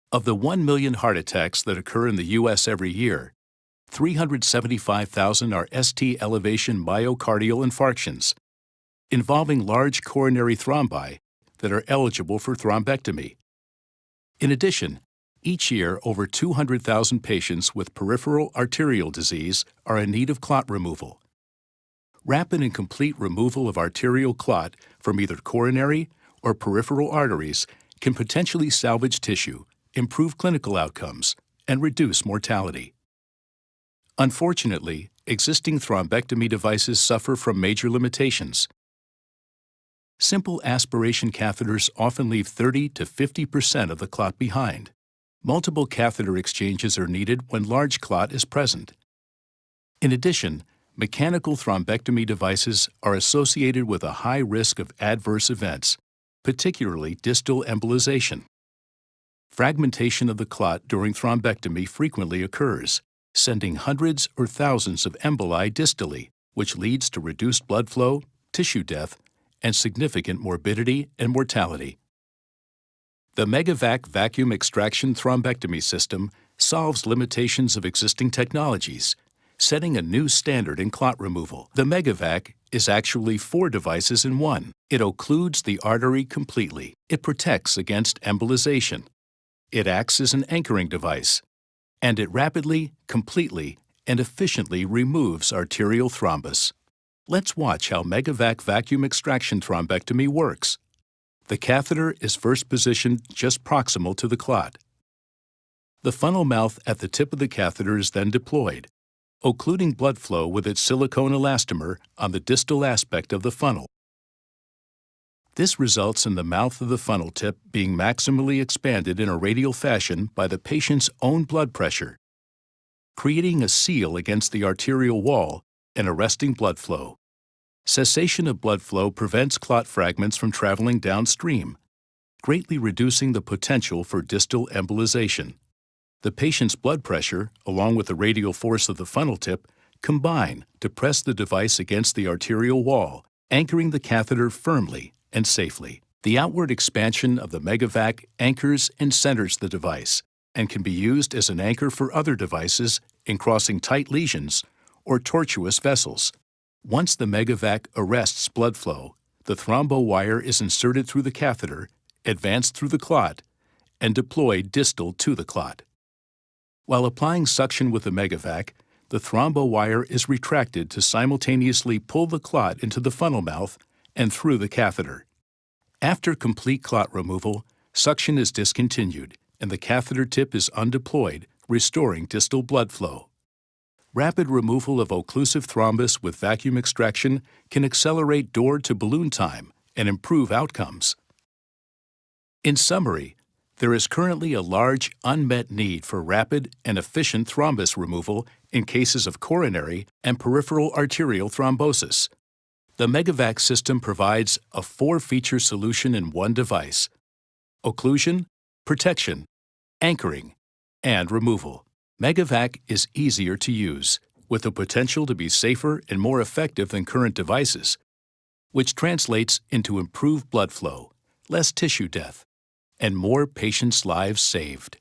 Of the 1 million heart attacks that occur in the U.S. every year, 375,000 are ST elevation myocardial infarctions, involving large coronary thrombi that are eligible for thrombectomy. In addition, each year over 200,000 patients with peripheral arterial disease are in need of clot removal. Rapid and complete removal of arterial clot from either coronary or peripheral arteries can potentially salvage tissue, improve clinical outcomes, and reduce mortality. Unfortunately, existing thrombectomy devices suffer from major limitations. Simple aspiration catheters often leave 30 to 50% of the clot behind. Multiple catheter exchanges are needed when large clot is present. In addition, mechanical thrombectomy devices are associated with a high risk of adverse events, particularly distal embolization. Fragmentation of the clot during thrombectomy frequently occurs, sending hundreds or thousands of emboli distally, which leads to reduced blood flow, tissue death, and significant morbidity and mortality. The Megavac vacuum extraction thrombectomy system solves limitations of existing technologies, setting a new standard in clot removal. The Megavac is actually 4 devices in one. It occludes the artery completely. It protects against embolization. It acts as an anchoring device. And it rapidly, completely, and efficiently removes arterial thrombus. Let's watch how Megavac vacuum extraction thrombectomy works. The catheter is first positioned just proximal to the clot. The funnel mouth at the tip of the catheter is then deployed, occluding blood flow with its silicone elastomer on the distal aspect of the funnel. This results in the mouth of the funnel tip being maximally expanded in a radial fashion by the patient's own blood pressure, creating a seal against the arterial wall and arresting blood flow. Cessation of blood flow prevents clot fragments from traveling downstream, greatly reducing the potential for distal embolization. The patient's blood pressure, along with the radial force of the funnel tip, combine to press the device against the arterial wall, anchoring the catheter firmly and safely. The outward expansion of the Megavac anchors and centers the device and can be used as an anchor for other devices in crossing tight lesions or tortuous vessels. Once the Megavac arrests blood flow, the thrombo wire is inserted through the catheter, advanced through the clot, and deployed distal to the clot. While applying suction with the Megavac, the thrombo wire is retracted to simultaneously pull the clot into the funnel mouth and through the catheter. After complete clot removal, suction is discontinued and the catheter tip is undeployed, restoring distal blood flow. Rapid removal of occlusive thrombus with vacuum extraction can accelerate door-to-balloon time and improve outcomes. In summary, there is currently a large unmet need for rapid and efficient thrombus removal in cases of coronary and peripheral arterial thrombosis. The Megavac system provides a 4-feature solution in one device: occlusion, protection, anchoring, and removal. Megavac is easier to use, with the potential to be safer and more effective than current devices, which translates into improved blood flow, less tissue death, and more patients' lives saved.